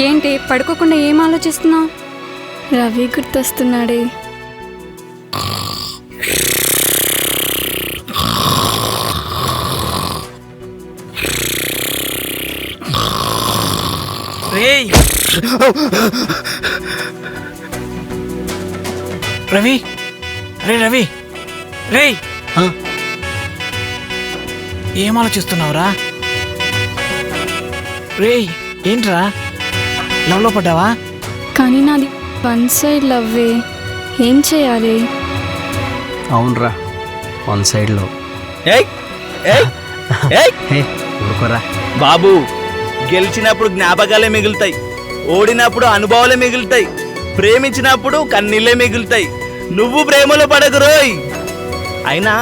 ఏంటి పడుకోకుండా ఏం ఆలోచిస్తున్నావు? రవి గుర్తొస్తున్నాడే. రవి రవి రే ఏం ఆలోచిస్తున్నావురా? రే ఏంట్రా, లవ్లో పడ్డావా? కానీ నాది వన్ సైడ్ లవ్వే. ఏం చేయాలి? అవునరా, వన్ సైడ్లో. ఊరుకోరా బాబు, గెలిచినప్పుడు జ్ఞాపకాలే మిగులుతాయి, ఓడినప్పుడు అనుభవాలే మిగులుతాయి, ప్రేమించినప్పుడు కన్నీళ్ళే మిగులుతాయి. నువ్వు ప్రేమలో పడకు రోయ్. అయినా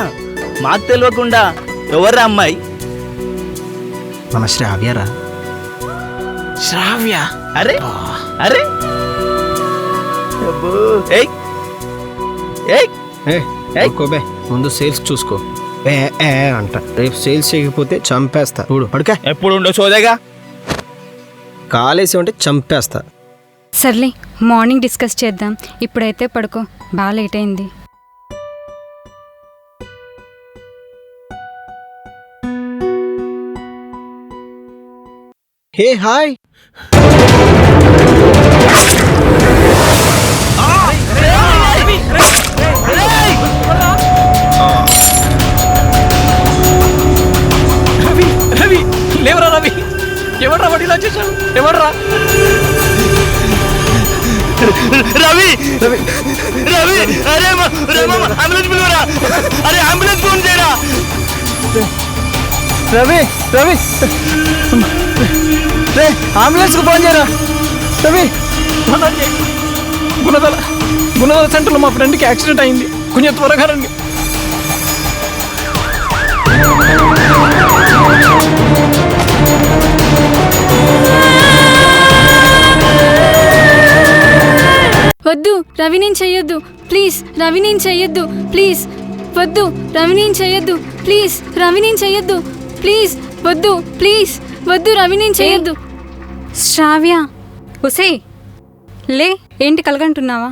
మాకు తెలియకుండా ఎవర్రా అమ్మాయి? మన శ్రావ్యరా. శ్రావ్య? అరే అరే ఊరుకోబే, ముందు సేల్స్ చూసుకో. అంట రేపు సేల్స్ చేయకపోతే చంపేస్తా. చూడు పడుక. ఎప్పుడు ఉండో సోదేగా. కాలేసి ఉంటే చంపేస్తా. సర్లే, మార్నింగ్ డిస్కస్ చేద్దాం. ఇప్పుడైతే పడుకో, బాగా లేట్ అయింది. Hey hi. రవి లేవరా రవి. ఎవడ్రా వాడు ఇలా చేశాడు? ఎవడ్రా? రవి రవి రవి అరే అంబులెన్స్ పిలువరా. అరే అంబులెన్స్ ఫోన్ చేయరా. రవి రవి రే, అంబులెన్స్కి ఫోన్ చేయరా. రవి గుణదల సెంటర్లో మా ఫ్రెండ్కి యాక్సిడెంట్ అయింది, కొంచెం త్వరగా రండి. వద్దు, రవి నేను చెయ్యొద్దు ప్లీజ్. రవి నేను చెయ్యొద్దు ప్లీజ్. వద్దు, రవి నేను చెయ్యొద్దు ప్లీజ్. రవి నేను చెయ్యొద్దు ప్లీజ్. వద్దు ప్లీజ్, వద్దు రవి నేను చెయ్యొద్దు. శ్రావ్య, ఒసే లే, ఏంటి కలగంటున్నావా?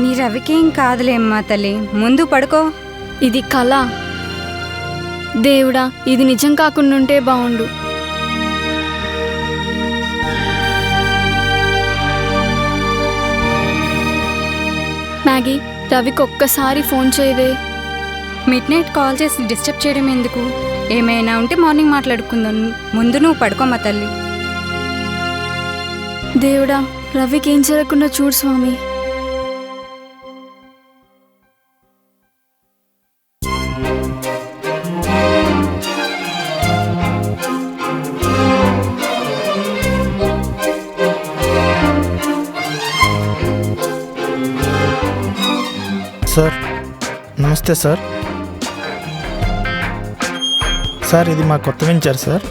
నీ రవికేం కాదులేమ్మా తల్లి, ముందు పడుకో. ఇది కళ. దేవుడా, ఇది నిజం కాకుండా ఉంటే బాగుండు. మ్యాగీ, రవికి ఒక్కసారి ఫోన్ చేయవే. మిడ్ నైట్ కాల్ చేసి డిస్టర్బ్ చేయడం ఎందుకు? ఏమైనా ఉంటే మార్నింగ్ మాట్లాడుకుందాం. ముందు నువ్వు పడుకోమ్మా తల్లి. దేవుడా, రవికి ఏం జరగకుండా చూడు స్వామి. సార్ నమస్తే సార్. సార్ ఇది మా కొత్త వెంచర్ సార్.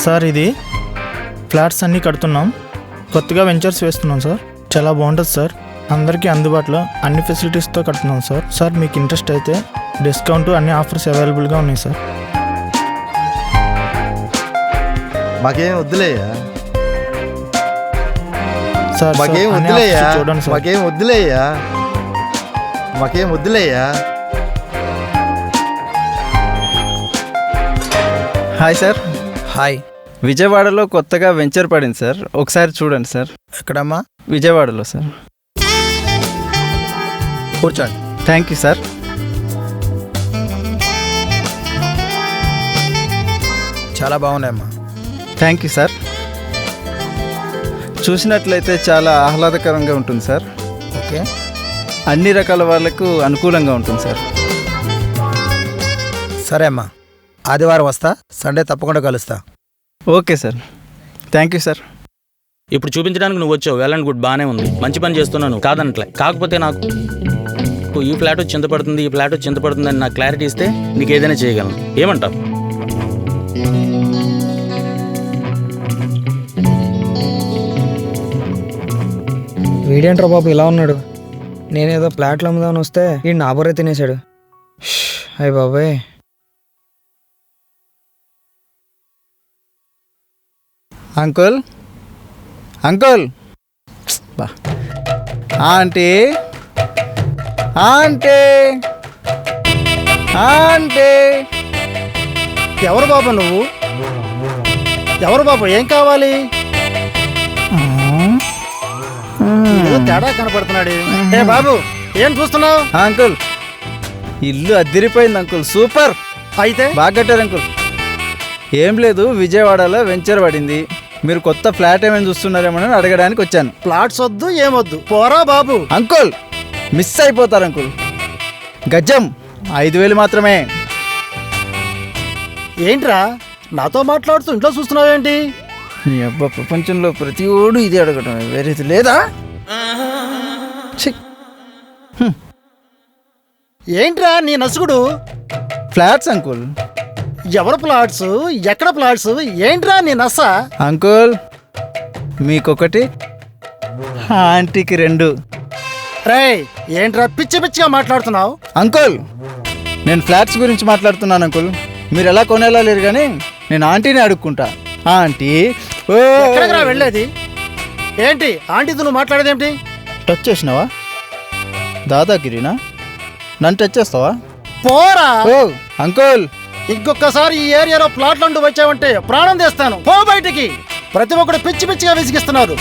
సార్ ఇది ఫ్లాట్స్ అన్నీ కడుతున్నాం, కొత్తగా వెంచర్స్ వేస్తున్నాం సార్. చాలా బాగుంటుంది సార్, అందరికీ అందుబాటులో అన్ని ఫెసిలిటీస్తో కడుతున్నాం సార్. సార్ మీకు ఇంట్రెస్ట్ అయితే డిస్కౌంట్ అన్ని ఆఫర్స్ అవైలబుల్గా ఉన్నాయి సార్. మాకేం వద్దులేయా సార్ మాకేం అన్ని వద్దులేయా offers చూడండి సార్. మాకేం వద్దులేయా మాకేం వద్దులేయా. Hi sir. హాయ్. విజయవాడలో కొత్తగా వెంచర్ పడింది సార్, ఒకసారి చూడండి సార్. ఎక్కడమ్మా? విజయవాడలో సార్. కూర్చోండి. Thank you sir. చాలా బాగున్నాయమ్మా. Thank you sir. చూసినట్లయితే చాలా ఆహ్లాదకరంగా ఉంటుంది సార్. ఓకే. అన్ని రకాల వాళ్ళకు అనుకూలంగా ఉంటుంది సార్. సరే అమ్మా, ఆదివారం వస్తా, సండే తప్పకుండా కలుస్తా. Okay sir, thank you sir. ఇప్పుడు చూపించడానికి నువ్వు వచ్చావు, వెల్ అండ్ గుడ్, బాగానే ఉంది, మంచి పని చేస్తున్నాను కాదనట్లే. కాకపోతే నాకు ఈ ఫ్లాట్ వచ్చి చింత పడుతుంది, ఈ ఫ్లాట్ వచ్చి చింత పడుతుంది అని నాకు క్లారిటీ ఇస్తే నీకు ఏదైనా చేయగలను. ఏమంటావు? వీడేంట్రా బాబు ఇలా ఉన్నాడు? నేనేదో ఫ్లాట్లు అమ్ముదామని వస్తే ఈ నాబరే తినేశాడు. అయ్య బాబాయ్. అంకుల్ అంకుల్ బా ఆంటీ ఆంటీ ఆంటీ. ఎవరు బాబు నువ్వు? ఎవరు బాబు? ఏం కావాలి? ఏదో తేడా కనపడుతున్నాడు. ఏ బాబు, ఏం చూస్తున్నావు? అంకుల్ ఇల్లు అదిరిపోయింది అంకుల్, సూపర్. అయితే బాగా కట్టారు అంకుల్. ఏం లేదు, విజయవాడలో వెంచర్ పడింది. మీరు కొత్త ఫ్లాట్ ఏమైనా చూస్తున్నారేమో అడగడానికి వచ్చాను. ప్లాట్స్ వద్దు ఏమొద్దు, పోరా బాబు. అంకుల్ మిస్ అయిపోతారు అంకుల్. గజం 5,000 మాత్రమే. ఏంట్రా నాతో మాట్లాడుతూ ఇంట్లో చూస్తున్నావేంటి? నీ అబ్బా, ప్రపంచంలో ప్రతి ఓడు ఇది అడగటం, వేరేది లేదా? ఛీ. ఏంట్రా నీ నసుగుడు? Flats uncle. ఎవరు ప్లాట్స్? ఎక్కడ ప్లాట్స్? ఏంట్రా నీ నస? అంకుల్ మీకొకటి, ఆంటీకి 2. రేయ్, ఏంట్రా పిచ్చి పిచ్చిగా మాట్లాడుతున్నావు? అంకుల్ నేను ఫ్లాట్స్ గురించి మాట్లాడుతున్నాను అంకుల్. మీరు ఎలా కొనేలా లేరు కానీ నేను ఆంటీని అడుక్కుంటా. ఆంటీ ఓ. ఎక్కడికి రా వెళ్ళేది? ఏంటి ఆంటీతో నువ్వు మాట్లాడేదేమిటి? టచ్ చేసినావా? దాదాగిరినా? నన్ను టచ్ చేస్తావా? పోరా. ఓ అంకుల్. ఇంకొకసారి ఈ ఏరియాలో ప్లాట్లంటూ వచ్చావంటే ప్రాణం తీస్తాను. పో బయటికి. ప్రతి ఒక్కడు పిచ్చి పిచ్చిగా విసిగిస్తున్నారు.